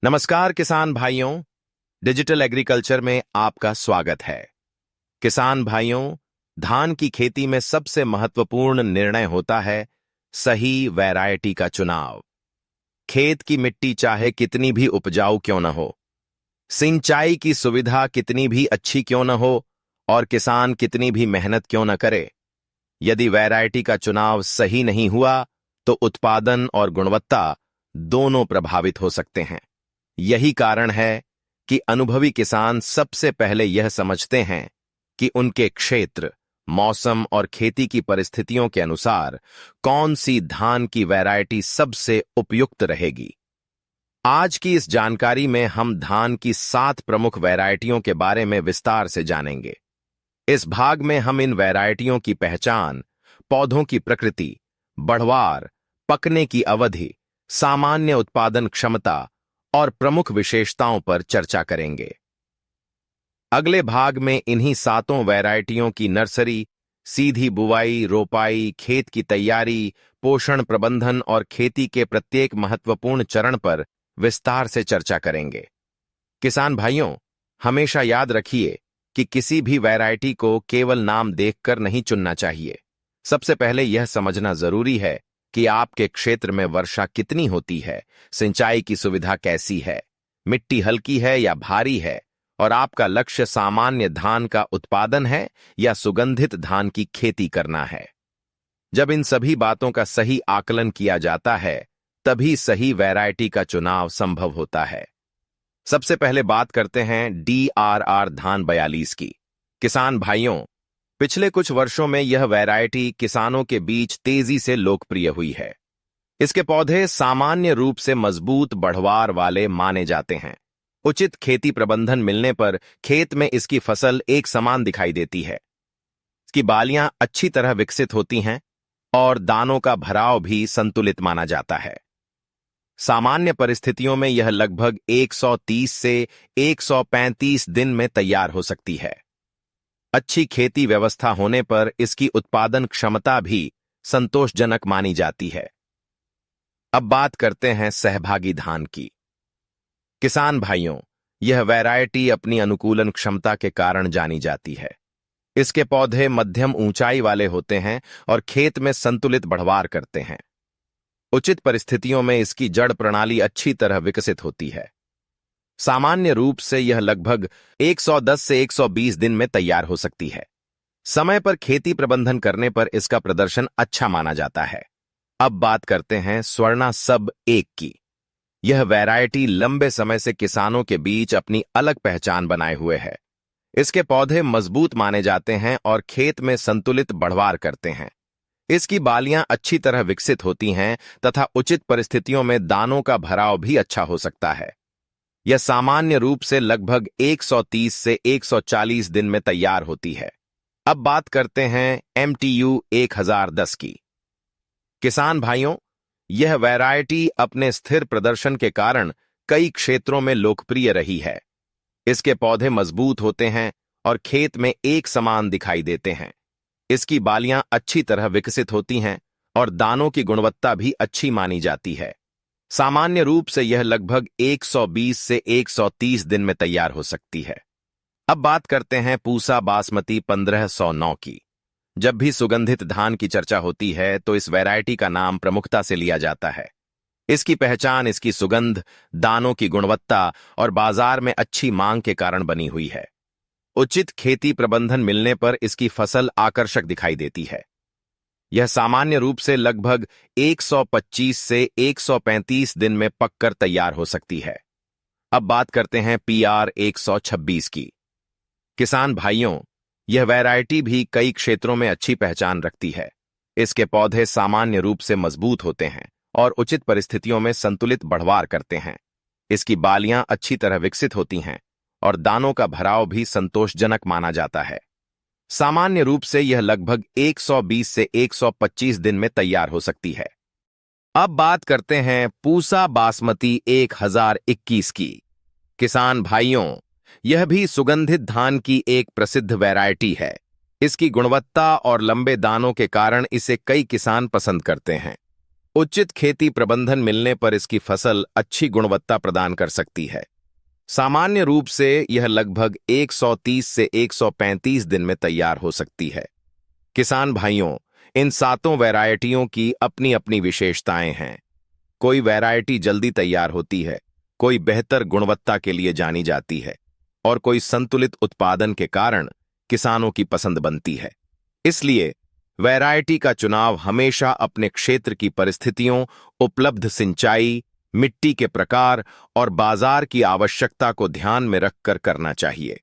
नमस्कार किसान भाइयों, डिजिटल एग्रीकल्चर में आपका स्वागत है। किसान भाइयों, धान की खेती में सबसे महत्वपूर्ण निर्णय होता है सही वैरायटी का चुनाव। खेत की मिट्टी चाहे कितनी भी उपजाऊ क्यों न हो, सिंचाई की सुविधा कितनी भी अच्छी क्यों न हो और किसान कितनी भी मेहनत क्यों न करे, यदि वैरायटी का चुनाव सही नहीं हुआ तो उत्पादन और गुणवत्ता दोनों प्रभावित हो सकते हैं। यही कारण है कि अनुभवी किसान सबसे पहले यह समझते हैं कि उनके क्षेत्र, मौसम और खेती की परिस्थितियों के अनुसार कौन सी धान की वैरायटी सबसे उपयुक्त रहेगी। आज की इस जानकारी में हम धान की 7 प्रमुख वैरायटियों के बारे में विस्तार से जानेंगे। इस भाग में हम इन वैरायटियों की पहचान, पौधों की प्रकृति, बढ़वार, पकने की अवधि, सामान्य उत्पादन क्षमता और प्रमुख विशेषताओं पर चर्चा करेंगे। अगले भाग में इन्हीं 7 वैरायटियों की नर्सरी, सीधी बुवाई, रोपाई, खेत की तैयारी, पोषण प्रबंधन और खेती के प्रत्येक महत्वपूर्ण चरण पर विस्तार से चर्चा करेंगे। किसान भाइयों, हमेशा याद रखिए कि किसी भी वैरायटी को केवल नाम देखकर नहीं चुनना चाहिए। सबसे पहले यह समझना जरूरी है कि आपके क्षेत्र में वर्षा कितनी होती है, सिंचाई की सुविधा कैसी है, मिट्टी हल्की है या भारी है, और आपका लक्ष्य सामान्य धान का उत्पादन है या सुगंधित धान की खेती करना है। जब इन सभी बातों का सही आकलन किया जाता है, तभी सही वैरायटी का चुनाव संभव होता है। सबसे पहले बात करते हैं DRR धान 42 की। किसान भाइयों, पिछले कुछ वर्षों में यह वैरायटी किसानों के बीच तेजी से लोकप्रिय हुई है। इसके पौधे सामान्य रूप से मजबूत बढ़वार वाले माने जाते हैं। उचित खेती प्रबंधन मिलने पर खेत में इसकी फसल एक समान दिखाई देती है। इसकी बालियां अच्छी तरह विकसित होती हैं और दानों का भराव भी संतुलित माना जाता है। सामान्य परिस्थितियों में यह लगभग 130 से 135 दिन में तैयार हो सकती है। अच्छी खेती व्यवस्था होने पर इसकी उत्पादन क्षमता भी संतोषजनक मानी जाती है। अब बात करते हैं सहभागी धान की। किसान भाइयों, यह वैरायटी अपनी अनुकूलन क्षमता के कारण जानी जाती है। इसके पौधे मध्यम ऊंचाई वाले होते हैं और खेत में संतुलित बढ़वार करते हैं। उचित परिस्थितियों में इसकी जड़ प्रणाली अच्छी तरह विकसित होती है। सामान्य रूप से यह लगभग 110 से 120 दिन में तैयार हो सकती है। समय पर खेती प्रबंधन करने पर इसका प्रदर्शन अच्छा माना जाता है। अब बात करते हैं स्वर्णा सब 1 की। यह वैरायटी लंबे समय से किसानों के बीच अपनी अलग पहचान बनाए हुए है। इसके पौधे मजबूत माने जाते हैं और खेत में संतुलित बढ़वार करते हैं। इसकी बालियां अच्छी तरह विकसित होती हैं तथा उचित परिस्थितियों में दानों का भराव भी अच्छा हो सकता है। यह सामान्य रूप से लगभग 130 से 140 दिन में तैयार होती है। अब बात करते हैं MTU 1010 की। किसान भाइयों, यह वैरायटी अपने स्थिर प्रदर्शन के कारण कई क्षेत्रों में लोकप्रिय रही है। इसके पौधे मजबूत होते हैं और खेत में एक समान दिखाई देते हैं। इसकी बालियां अच्छी तरह विकसित होती हैं और दानों की गुणवत्ता भी अच्छी मानी जाती है। सामान्य रूप से यह लगभग 120 से 130 दिन में तैयार हो सकती है। अब बात करते हैं पूसा बासमती 1509 की। जब भी सुगंधित धान की चर्चा होती है तो इस वैरायटी का नाम प्रमुखता से लिया जाता है। इसकी पहचान इसकी सुगंध, दानों की गुणवत्ता और बाजार में अच्छी मांग के कारण बनी हुई है। उचित खेती प्रबंधन मिलने पर इसकी फसल आकर्षक दिखाई देती है। यह सामान्य रूप से लगभग 125 से 135 दिन में पककर तैयार हो सकती है। अब बात करते हैं PR 126 की। किसान भाइयों, यह वैरायटी भी कई क्षेत्रों में अच्छी पहचान रखती है। इसके पौधे सामान्य रूप से मजबूत होते हैं और उचित परिस्थितियों में संतुलित बढ़वार करते हैं। इसकी बालियां अच्छी तरह विकसित होती हैं और दानों का भराव भी संतोषजनक माना जाता है। सामान्य रूप से यह लगभग 120 से 125 दिन में तैयार हो सकती है। अब बात करते हैं पूसा बासमती 1021 की। किसान भाइयों, यह भी सुगंधित धान की एक प्रसिद्ध वैरायटी है। इसकी गुणवत्ता और लंबे दानों के कारण इसे कई किसान पसंद करते हैं। उचित खेती प्रबंधन मिलने पर इसकी फसल अच्छी गुणवत्ता प्रदान कर सकती है। सामान्य रूप से यह लगभग 130 से 135 दिन में तैयार हो सकती है। किसान भाइयों, इन सातों वैरायटियों की अपनी अपनी विशेषताएं हैं। कोई वैरायटी जल्दी तैयार होती है, कोई बेहतर गुणवत्ता के लिए जानी जाती है और कोई संतुलित उत्पादन के कारण किसानों की पसंद बनती है। इसलिए वैरायटी का चुनाव हमेशा अपने क्षेत्र की परिस्थितियों, उपलब्ध सिंचाई, मिट्टी के प्रकार और बाजार की आवश्यकता को ध्यान में रखकर करना चाहिए।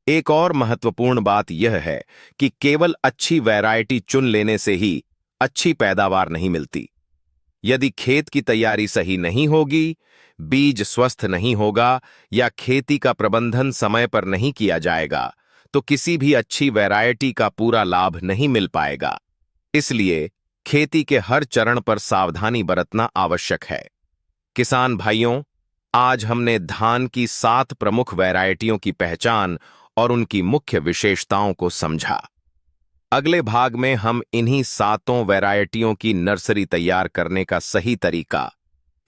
एक और महत्वपूर्ण बात यह है कि केवल अच्छी वैरायटी चुन लेने से ही अच्छी पैदावार नहीं मिलती। यदि खेत की तैयारी सही नहीं होगी, बीज स्वस्थ नहीं होगा या खेती का प्रबंधन समय पर नहीं किया जाएगा, तो किसी भी अच्छी वैरायटी का पूरा लाभ नहीं मिल पाएगा। इसलिए खेती के हर चरण पर सावधानी बरतना आवश्यक है। किसान भाइयों, आज हमने धान की 7 प्रमुख वैरायटियों की पहचान और उनकी मुख्य विशेषताओं को समझा। अगले भाग में हम इन्हीं 7 वैरायटियों की नर्सरी तैयार करने का सही तरीका,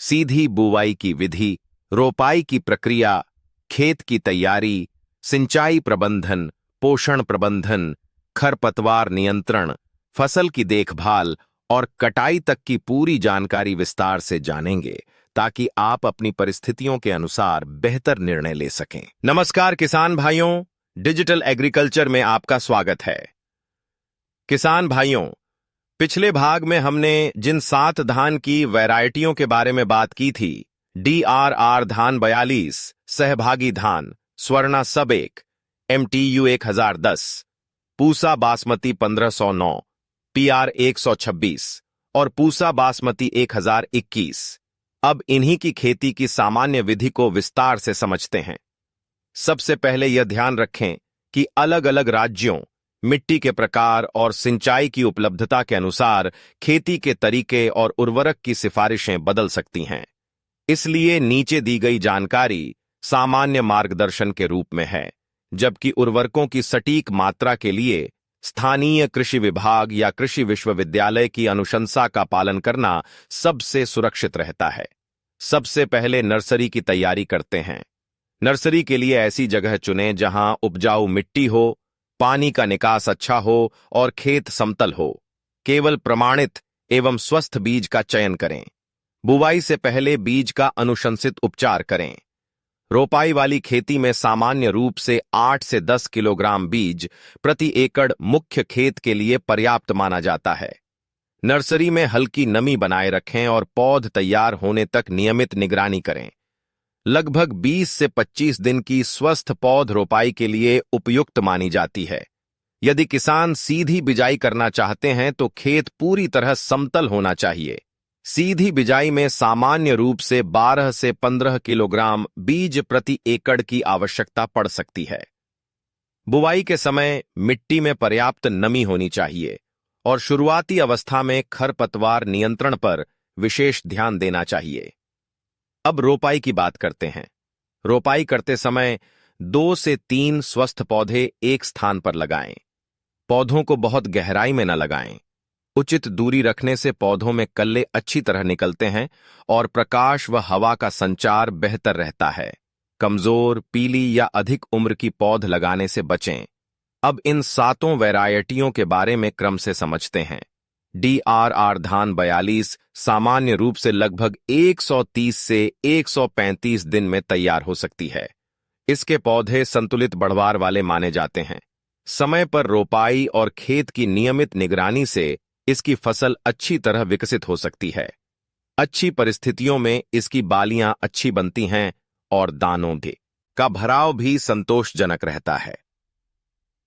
सीधी बुवाई की विधि, रोपाई की प्रक्रिया, खेत की तैयारी, सिंचाई प्रबंधन, पोषण प्रबंधन, खरपतवार नियंत्रण, फसल की देखभाल और कटाई तक की पूरी जानकारी विस्तार से जानेंगे, ताकि आप अपनी परिस्थितियों के अनुसार बेहतर निर्णय ले सकें। नमस्कार किसान भाइयों, डिजिटल एग्रीकल्चर में आपका स्वागत है। किसान भाइयों, पिछले भाग में हमने जिन 7 धान की वैरायटियों के बारे में बात की थी, DRR धान 42, सहभागी धान, स्वर्णा सब 1, MTU 1010, पूसा बासमती 1509, PR 126 और पूसा बासमती 1021। अब इन्हीं की खेती की सामान्य विधि को विस्तार से समझते हैं। सबसे पहले यह ध्यान रखें कि अलग अलग राज्यों, मिट्टी के प्रकार और सिंचाई की उपलब्धता के अनुसार खेती के तरीके और उर्वरक की सिफारिशें बदल सकती हैं। इसलिए नीचे दी गई जानकारी सामान्य मार्गदर्शन के रूप में है, जबकि उर्वरकों की सटीक मात्रा के लिए स्थानीय कृषि विभाग या कृषि विश्वविद्यालय की अनुशंसा का पालन करना सबसे सुरक्षित रहता है। सबसे पहले नर्सरी की तैयारी करते हैं। नर्सरी के लिए ऐसी जगह चुनें जहां उपजाऊ मिट्टी हो, पानी का निकास अच्छा हो और खेत समतल हो। केवल प्रमाणित एवं स्वस्थ बीज का चयन करें। बुवाई से पहले बीज का अनुशंसित उपचार करें। रोपाई वाली खेती में सामान्य रूप से 8 से 10 किलोग्राम बीज प्रति एकड़ मुख्य खेत के लिए पर्याप्त माना जाता है। नर्सरी में हल्की नमी बनाए रखें और पौध तैयार होने तक नियमित निगरानी करें। लगभग 20 से 25 दिन की स्वस्थ पौध रोपाई के लिए उपयुक्त मानी जाती है। यदि किसान सीधी बिजाई करना चाहते हैं तो खेत पूरी तरह समतल होना चाहिए। सीधी बिजाई में सामान्य रूप से 12 से 15 किलोग्राम बीज प्रति एकड़ की आवश्यकता पड़ सकती है। बुवाई के समय मिट्टी में पर्याप्त नमी होनी चाहिए और शुरुआती अवस्था में खरपतवार नियंत्रण पर विशेष ध्यान देना चाहिए। अब रोपाई की बात करते हैं। रोपाई करते समय 2 से 3 स्वस्थ पौधे एक स्थान पर लगाएं। पौधों को बहुत गहराई में न लगाएं। उचित दूरी रखने से पौधों में कल्ले अच्छी तरह निकलते हैं और प्रकाश व हवा का संचार बेहतर रहता है। कमजोर, पीली या अधिक उम्र की पौध लगाने से बचें। अब इन 7 वैरायटियों के बारे में क्रम से समझते हैं। DRR धान 42 सामान्य रूप से लगभग 130 से 135 दिन में तैयार हो सकती है। इसके पौधे संतुलित बढ़वार वाले माने जाते हैं। समय पर रोपाई और खेत की नियमित निगरानी से इसकी फसल अच्छी तरह विकसित हो सकती है। अच्छी परिस्थितियों में इसकी बालियां अच्छी बनती हैं और दानों का भराव भी संतोषजनक रहता है।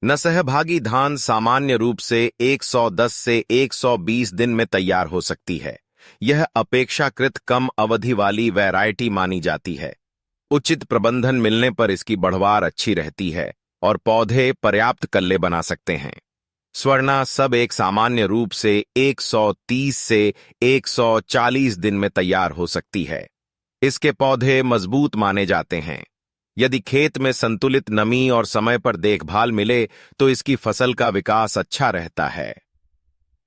नसहभागी धान सामान्य रूप से 110 से 120 दिन में तैयार हो सकती है। यह अपेक्षाकृत कम अवधि वाली वैरायटी मानी जाती है। उचित प्रबंधन मिलने पर इसकी बढ़वार अच्छी रहती है और पौधे पर्याप्त कल्ले बना सकते हैं। स्वर्णा सब 1 सामान्य रूप से 130 से 140 दिन में तैयार हो सकती है। इसके पौधे मजबूत माने जाते हैं। यदि खेत में संतुलित नमी और समय पर देखभाल मिले तो इसकी फसल का विकास अच्छा रहता है।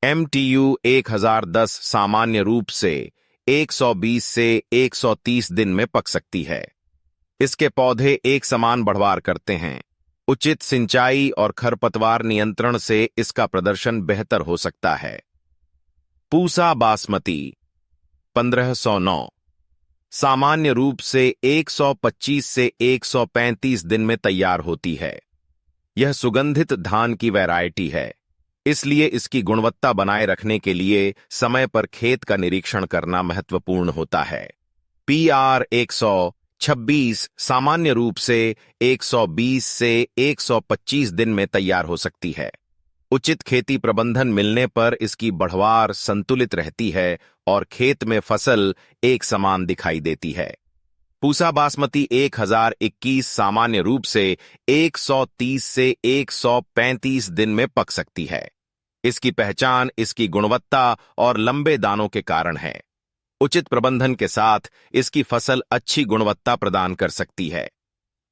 MTU 1010 सामान्य रूप से 120 से 130 दिन में पक सकती है। इसके पौधे एक समान बढ़वार करते हैं। उचित सिंचाई और खरपतवार नियंत्रण से इसका प्रदर्शन बेहतर हो सकता है। पूसा बासमती 1509 सामान्य रूप से 125 से 135 दिन में तैयार होती है। यह सुगंधित धान की वैरायटी है, इसलिए इसकी गुणवत्ता बनाए रखने के लिए समय पर खेत का निरीक्षण करना महत्वपूर्ण होता है। PR 126 सामान्य रूप से 120 से 125 दिन में तैयार हो सकती है। उचित खेती प्रबंधन मिलने पर इसकी बढ़वार संतुलित रहती है और खेत में फसल एक समान दिखाई देती है। पूसा बासमती 1021 सामान्य रूप से 130 से 135 दिन में पक सकती है। इसकी पहचान इसकी गुणवत्ता और लंबे दानों के कारण है। उचित प्रबंधन के साथ इसकी फसल अच्छी गुणवत्ता प्रदान कर सकती है।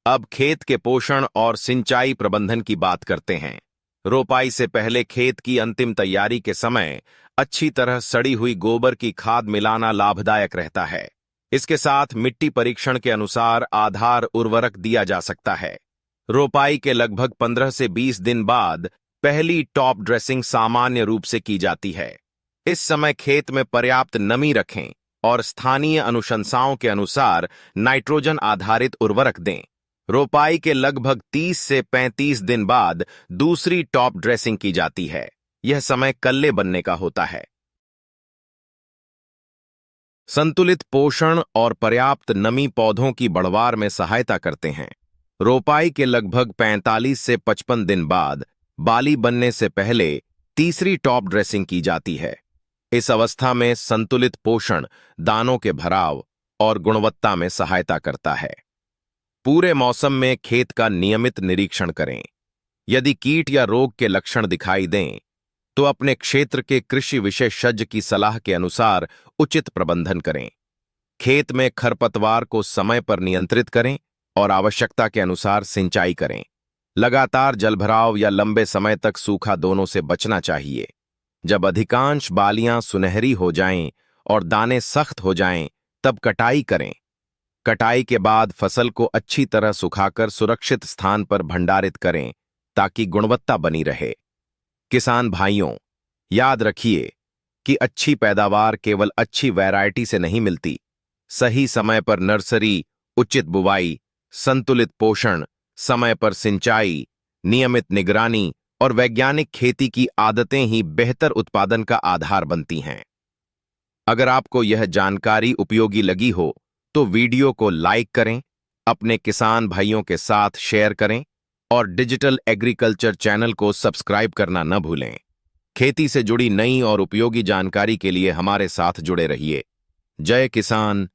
अब खेत के पोषण और सिंचाई प्रबंधन की बात करते हैं। रोपाई से पहले खेत की अंतिम तैयारी के समय अच्छी तरह सड़ी हुई गोबर की खाद मिलाना लाभदायक रहता है। इसके साथ मिट्टी परीक्षण के अनुसार आधार उर्वरक दिया जा सकता है। रोपाई के लगभग 15 से 20 दिन बाद पहली टॉप ड्रेसिंग सामान्य रूप से की जाती है। इस समय खेत में पर्याप्त नमी रखें और स्थानीय अनुशंसाओं के अनुसार नाइट्रोजन आधारित उर्वरक दें। रोपाई के लगभग 30 से 35 दिन बाद दूसरी टॉप ड्रेसिंग की जाती है। यह समय कल्ले बनने का होता है। संतुलित पोषण और पर्याप्त नमी पौधों की बढ़वार में सहायता करते हैं। रोपाई के लगभग 45 से 55 दिन बाद बाली बनने से पहले तीसरी टॉप ड्रेसिंग की जाती है। इस अवस्था में संतुलित पोषण दानों के भराव और गुणवत्ता में सहायता करता है। पूरे मौसम में खेत का नियमित निरीक्षण करें। यदि कीट या रोग के लक्षण दिखाई दें तो अपने क्षेत्र के कृषि विशेषज्ञ की सलाह के अनुसार उचित प्रबंधन करें। खेत में खरपतवार को समय पर नियंत्रित करें और आवश्यकता के अनुसार सिंचाई करें। लगातार जलभराव या लंबे समय तक सूखा दोनों से बचना चाहिए। जब अधिकांश बालियां सुनहरी हो जाएं और दाने सख्त हो जाएं, तब कटाई करें। कटाई के बाद फसल को अच्छी तरह सुखाकर सुरक्षित स्थान पर भंडारित करें ताकि गुणवत्ता बनी रहे। किसान भाइयों, याद रखिए कि अच्छी पैदावार केवल अच्छी वैरायटी से नहीं मिलती। सही समय पर नर्सरी, उचित बुवाई, संतुलित पोषण, समय पर सिंचाई, नियमित निगरानी और वैज्ञानिक खेती की आदतें ही बेहतर उत्पादन का आधार बनती हैं। अगर आपको यह जानकारी उपयोगी लगी हो तो वीडियो को लाइक करें, अपने किसान भाइयों के साथ शेयर करें और डिजिटल एग्रीकल्चर चैनल को सब्सक्राइब करना न भूलें। खेती से जुड़ी नई और उपयोगी जानकारी के लिए हमारे साथ जुड़े रहिए। जय किसान,